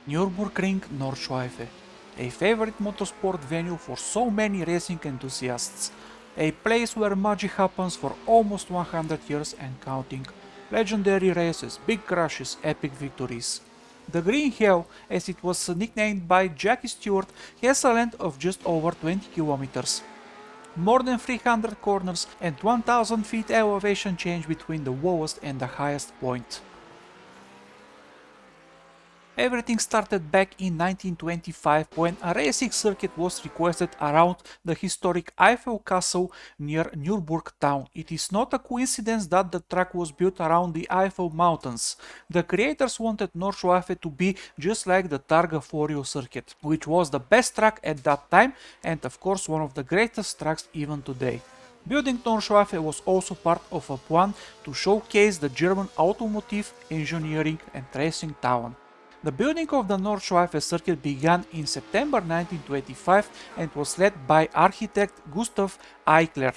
Nurburgring Nordschleife, a favorite motorsport venue for so many racing enthusiasts, a place where magic happens for almost 100 years and counting. Legendary races, big crashes, epic victories. The Green Hell, as it was nicknamed by Jackie Stewart, has a length of just over 20 kilometers. More than 300 corners and 1000 feet elevation change between the lowest and the highest point. Everything started back in 1925 when a racing circuit was requested around the historic Eiffel Castle near Nurburg town. It is not a coincidence that the track was built around the Eiffel Mountains. The creators wanted Nordschleife to be just like the Targa Florio circuit, which was the best track at that time and of course one of the greatest tracks even today. Building Nordschleife was also part of a plan to showcase the German automotive, engineering and racing talent. The building of the Nordschleife circuit began in September 1925 and was led by architect Gustav Eichler.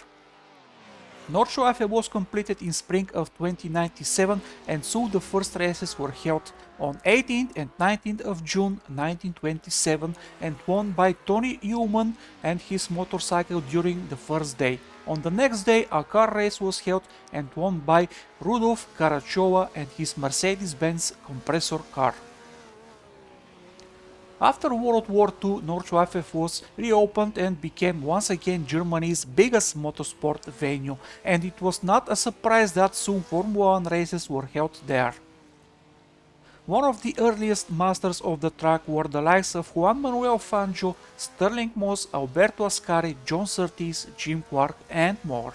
Nordschleife was completed in spring of 2097 and so the first races were held on 18th and 19th of June 1927 and won by Tony Ullman and his motorcycle during the first day. On the next day a car race was held and won by Rudolf Karachowa and his Mercedes-Benz compressor car. After World War II, Nordschleife was reopened and became once again Germany's biggest motorsport venue, and it was not a surprise that soon Formula 1 races were held there. One of the earliest masters of the track were the likes of Juan Manuel Fangio, Stirling Moss, Alberto Ascari, John Surtees, Jim Clark and more.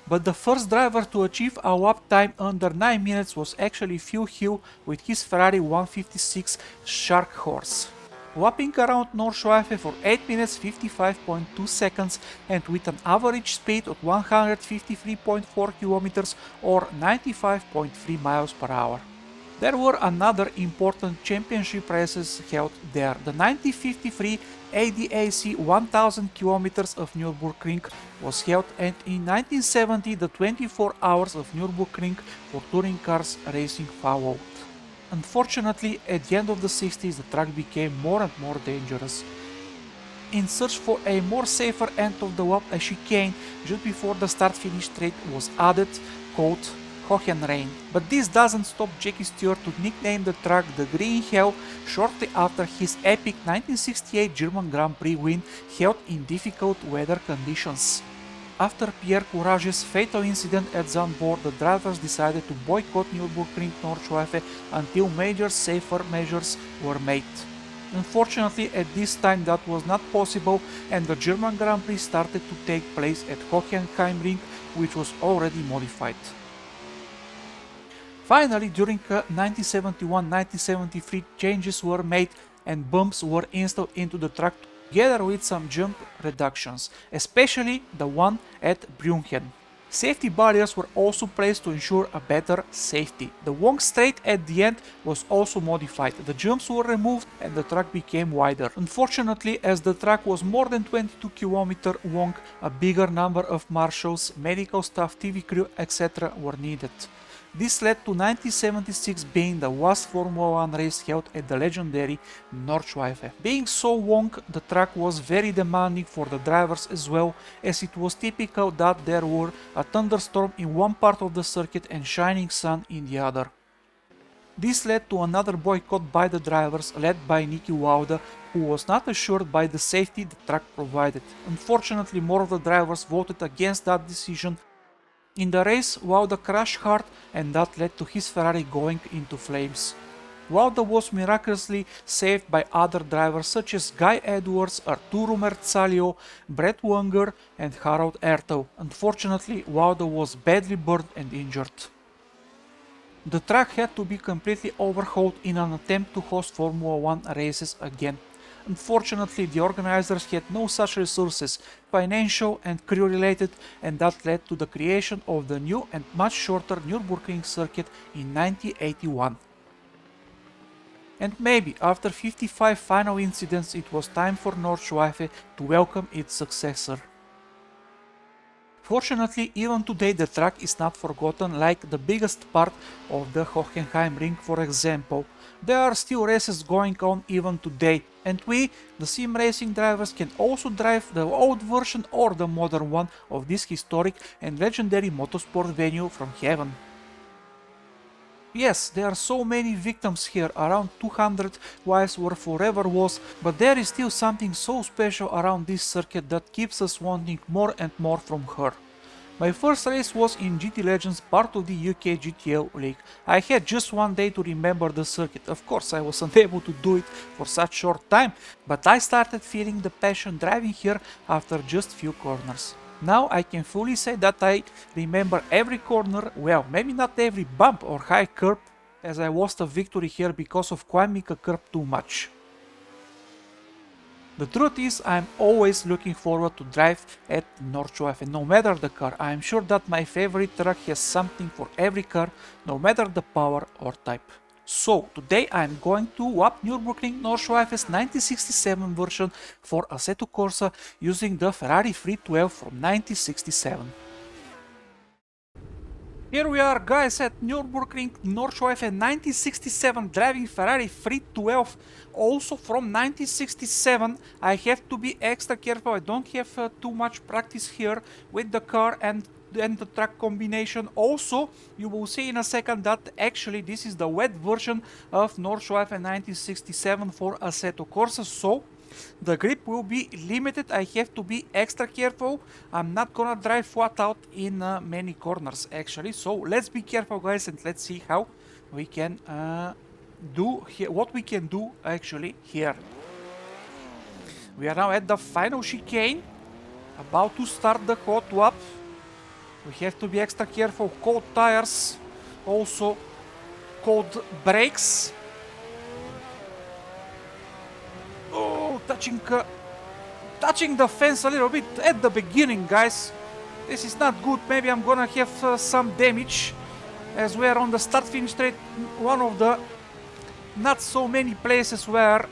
But the first driver to achieve a lap time under 9 minutes was actually Phil Hill with his Ferrari 156 Shark Horse. Lapping around Nordschleife for 8 minutes 55.2 seconds and with an average speed of 153.4 km or 95.3 miles per hour. There were another important championship races held there. The 1953 ADAC 1000 km of Nürburgring was held and in 1970 the 24 hours of Nürburgring for touring cars racing followed. Unfortunately, at the end of the 60s the track became more and more dangerous. In search for a more safer end of the lap, a chicane just before the start-finish straight was added, called Hohenrain. But this doesn't stop Jackie Stewart to nickname the track the Green Hell shortly after his epic 1968 German Grand Prix win held in difficult weather conditions. After Pierre Courage's fatal incident at Zandvoort, the drivers decided to boycott Nürburgring Nordschleife until major safer measures were made. Unfortunately, at this time that was not possible and the German Grand Prix started to take place at Hockenheimring, which was already modified. Finally, during 1971-1973 changes were made and bumps were installed into the track together with some jump reductions, especially the one at Brunchen. Safety barriers were also placed to ensure a better safety. The long straight at the end was also modified, the jumps were removed and the track became wider. Unfortunately, as the track was more than 22 km long, a bigger number of marshals, medical staff, TV crew, etc. were needed. This led to 1976 being the last Formula 1 race held at the legendary Nordschleife. Being so long, the track was very demanding for the drivers as well, as it was typical that there were a thunderstorm in one part of the circuit and shining sun in the other. This led to another boycott by the drivers, led by Niki Lauda, who was not assured by the safety the track provided. Unfortunately, more of the drivers voted against that decision. In the race, Lauda crashed hard and that led to his Ferrari going into flames. Lauda was miraculously saved by other drivers such as Guy Edwards, Arturo Merzaglio, Brett Wenger and Harald Ertel. Unfortunately, Lauda was badly burned and injured. The track had to be completely overhauled in an attempt to host Formula 1 races again. Unfortunately, the organizers had no such resources, financial and crew related, and that led to the creation of the new and much shorter Nürburgring circuit in 1981. And maybe after 55 final incidents it was time for Nordschleife to welcome its successor. Fortunately, even today the track is not forgotten like the biggest part of the Hockenheimring, for example. There are still races going on even today, and we, the sim racing drivers, can also drive the old version or the modern one of this historic and legendary motorsport venue from heaven. Yes, there are so many victims here, around 200 wives were forever was, but there is still something so special around this circuit that keeps us wanting more and more from her. My first race was in GT Legends, part of the UK GTL League. I had just one day to remember the circuit. Of course, I was unable to do it for such short time, but I started feeling the passion driving here after just few corners. Now I can fully say that I remember every corner, well, maybe not every bump or high curb, as I lost a victory here because of climbing a curb too much. The truth is, I'm always looking forward to drive at Nordschleife, no matter the car. I am sure that my favorite track has something for every car, no matter the power or type. So, today I'm going to lap Nurburgring Nordschleife's 1967 version for Assetto Corsa using the Ferrari 312 from 1967. Here we are, guys, at Nurburgring Nordschleife 1967, driving Ferrari 312, also from 1967. I have to be extra careful, I don't have too much practice here with the car and the track combination. Also, you will see in a second that actually this is the wet version of Nordschleife 1967 for Assetto Corsa, so the grip will be limited. I have to be extra careful. I'm not gonna drive flat out in many corners actually, so let's be careful, guys, and let's see how we can do here, what we can do actually here. We are now at the final chicane, about to start the hot lap. We have to be extra careful. Cold tires, also cold brakes. Oh, touching the fence a little bit at the beginning, guys. This is not good. Maybe I'm gonna have some damage as we are on the start-finish straight. One of the not so many places where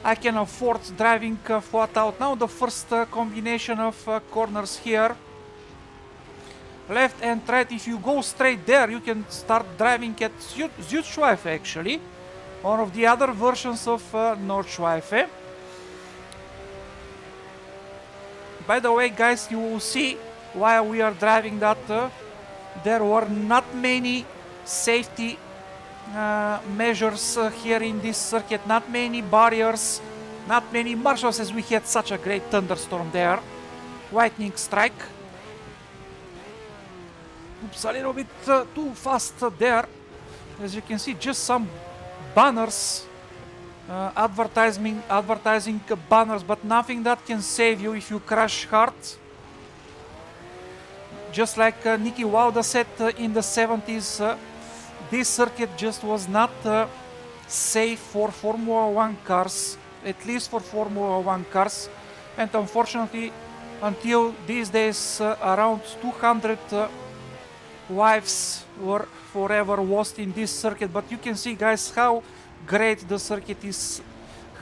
I can afford driving flat out. Now the first combination of corners here. Left and right, if you go straight there, you can start driving at Südschleife actually. One of the other versions of Nordschleife. By the way, guys, you will see while we are driving that there were not many safety measures here in this circuit, not many barriers, not many marshals, as we had such a great thunderstorm there. Lightning strike. Oops, a little bit too fast there. As you can see, just some banners, advertising banners, but nothing that can save you if you crash hard. Just like Niki Lauda said in the 70s, this circuit just was not safe for Formula 1 cars, at least for Formula 1 cars, and unfortunately until these days around 200 lives were forever lost in this circuit. But you can see, guys, how great the circuit is,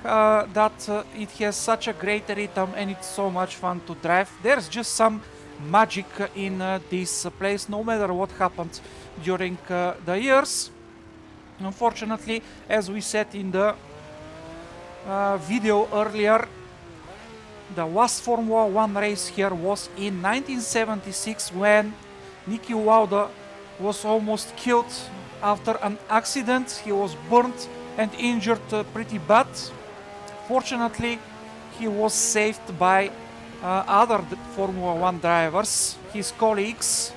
that it has such a great rhythm and it's so much fun to drive. There's just some magic in this place, no matter what happened during the years. Unfortunately, as we said in the video earlier, the last Formula 1 race here was in 1976 when Niki Lauda was almost killed after an accident. He was burnt and injured pretty bad. Fortunately, he was saved by other Formula 1 drivers, his colleagues.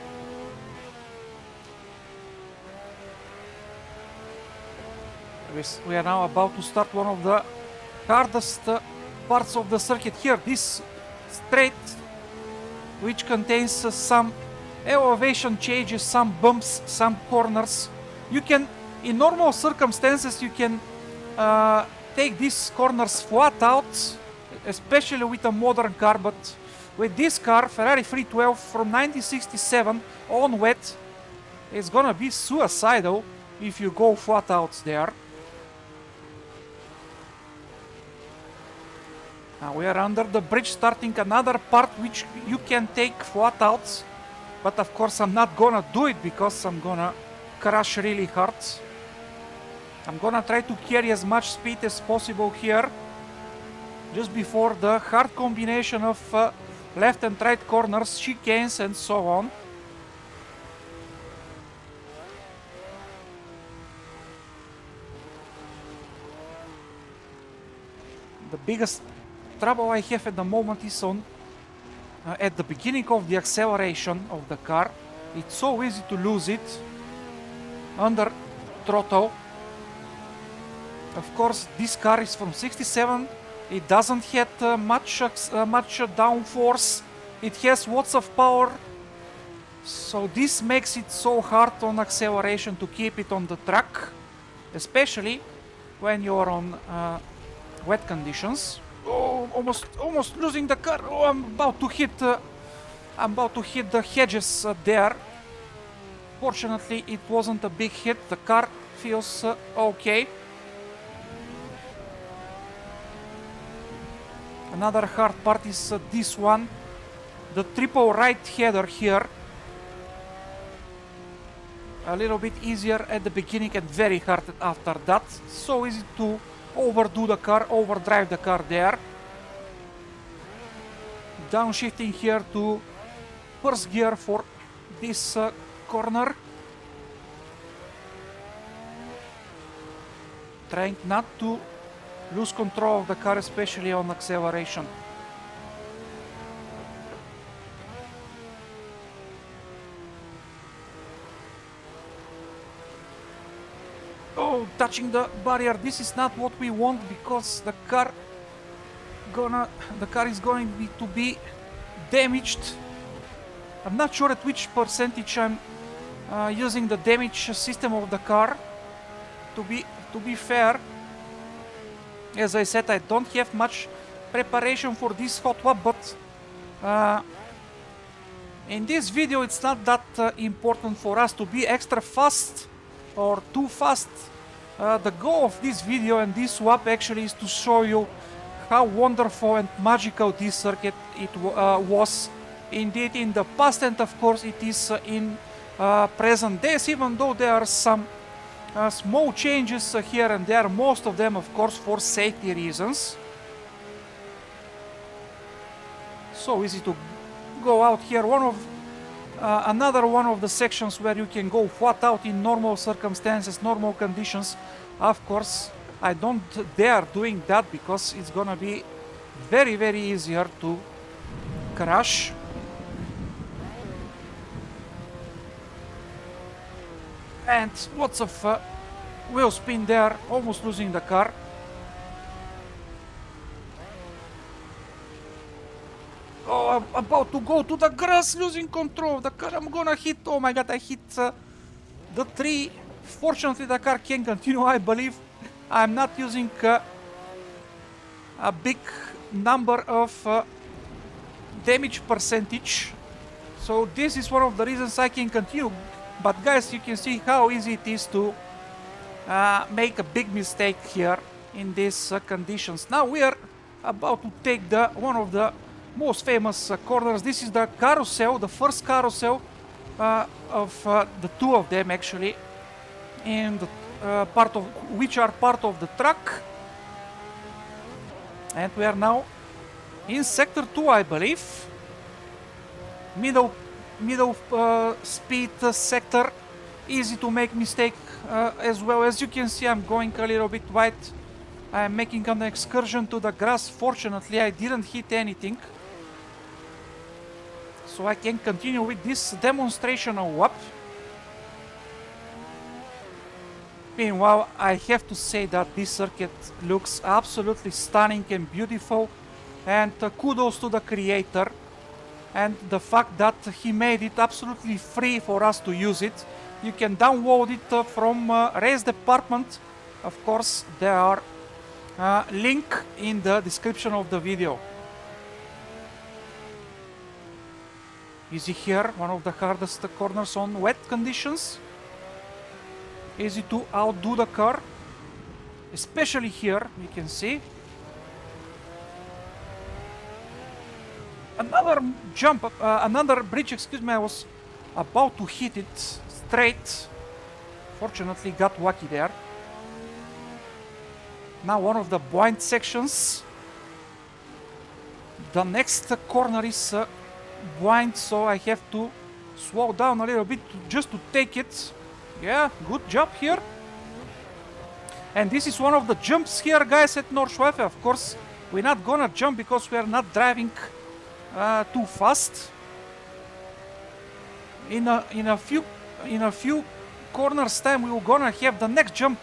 We are now about to start one of the hardest parts of the circuit here, this straight, which contains some elevation changes, some bumps, some corners. You can, in normal circumstances, you can take these corners flat out, especially with a modern car, but with this car, Ferrari 312 from 1967 on wet, it's gonna be suicidal if you go flat out there. Now we are under the bridge, starting another part which you can take flat out. But of course I'm not gonna do it because I'm gonna crash really hard. I'm gonna try to carry as much speed as possible here, just before the hard combination of left and right corners, chicanes and so on. The biggest trouble I have at the moment is on at the beginning of the acceleration of the car. It's so easy to lose it under throttle. Of course, this car is from 67. It doesn't have much downforce. It has lots of power. So this makes it so hard on acceleration to keep it on the track, especially when you're on wet conditions. Oh, almost losing the car. Oh, I'm about to hit the hedges there. Fortunately, it wasn't a big hit. The car feels okay. Another hard part is this one, the triple right header here. A little bit easier at the beginning and very hard after that. So easy to overdo the car, overdrive the car there. Downshifting here to first gear for this corner. Trying not to lose control of the car, especially on acceleration. Oh, touching the barrier. This is not what we want because the car is going to be damaged. I'm not sure at which percentage I'm using the damage system of the car. To be fair, as I said, I don't have much preparation for this hot lap, but in this video it's not that important for us to be extra fast or too fast. The goal of this video and this swap actually is to show you how wonderful and magical this circuit was indeed in the past, and of course it is in present days, even though there are some small changes here and there, most of them of course for safety reasons. So easy to go out here. Another one of the sections where you can go flat out in normal circumstances, normal conditions. Of course, I don't dare doing that because it's gonna be very, very easier to crash. And lots of wheel spin there, almost losing the car. Oh, I'm about to go to the grass, losing control of the car. I'm gonna hit, oh my god, I hit the tree. Fortunately, the car can continue, I believe. I'm not using a big number of damage percentage. So this is one of the reasons I can continue. But guys, you can see how easy it is to make a big mistake here in these conditions. Now we are about to take one of the most famous corners. This is the carousel, the first carousel of the two of them actually, and which are part of the track. And we are now in sector 2, I believe. Middle speed sector. Easy to make mistake as well. As you can see, I'm going a little bit wide. I'm making an excursion to the grass. Fortunately, I didn't hit anything, so I can continue with this demonstrational lap. Meanwhile, I have to say that this circuit looks absolutely stunning and beautiful, and kudos to the creator and the fact that he made it absolutely free for us to use it. You can download it from race department. Of course, there are link in the description of the video. Easy here, one of the hardest corners on wet conditions. Easy to outdo the car, especially here, you can see. Another jump, another bridge, excuse me, I was about to hit it straight. Fortunately, got lucky there. Now one of the blind sections. The next corner is blind, so I have to slow down a little bit just to take it. Yeah, good job here. And this is one of the jumps here, guys, at Nordschleife. Of course, we're not gonna jump because we are not driving too fast. In a few corners time, we will gonna have the next jump.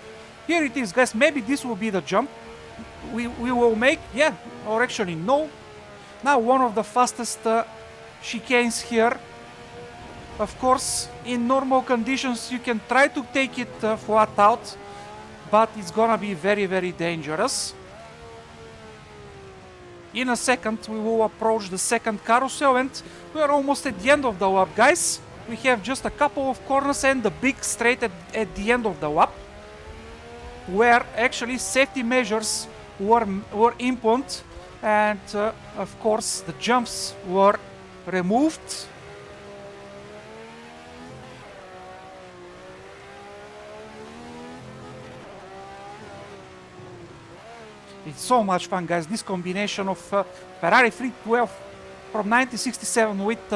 Here it is, guys. Maybe this will be the jump we will make. Yeah, or actually no. Now one of the fastest chicanes here. Of course, in normal conditions, you can try to take it flat out, but it's gonna be very, very dangerous. In a second, we will approach the second carousel, and we are almost at the end of the lap, guys. We have just a couple of corners and the big straight at the end of the lap, where actually safety measures were implemented, and of course the jumps were removed. It's so much fun, guys. This combination of Ferrari 312 from 1967 with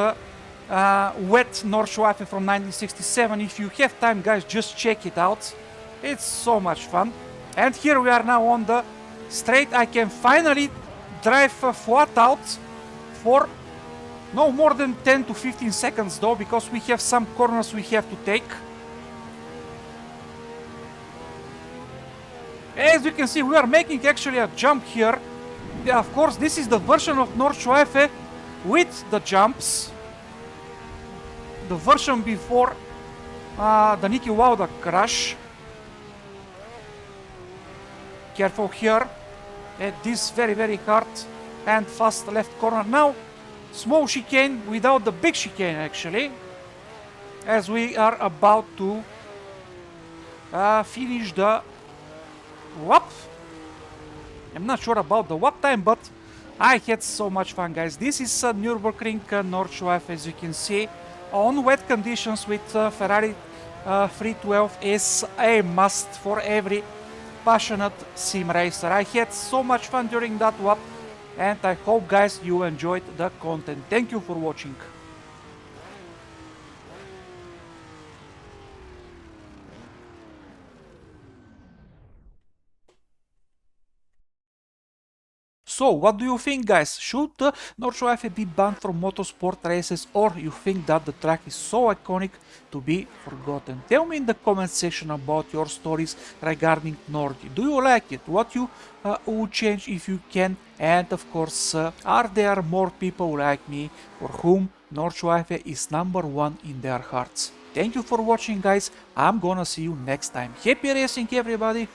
wet Nordschleife from 1967. If you have time, guys, just check it out. It's so much fun. And here we are now on the straight. I can finally drive flat out for no more than 10 to 15 seconds though, because we have some corners we have to take. As you can see, we are making actually a jump here. Yeah, of course, this is the version of Nordschleife with the jumps. The version before the Niki Lauda crash. Careful here at this very, very hard and fast left corner. Now, small chicane without the big chicane actually, as we are about to finish the lap. I'm not sure about the lap time, but I had so much fun, guys. This is Nurburgring Nordschleife, as you can see, on wet conditions with Ferrari 312 is a must for every passionate sim racer. I had so much fun during that lap, and I hope, guys, you enjoyed the content. Thank you for watching. So, what do you think, guys? Should Nordschleife be banned from motorsport races, or you think that the track is so iconic to be forgotten? Tell me in the comment section about your stories regarding Nordi. Do you like it? What you would change if you can? And of course, are there more people like me for whom Nordschleife is #1 in their hearts? Thank you for watching, guys. I'm gonna see you next time. Happy racing, everybody!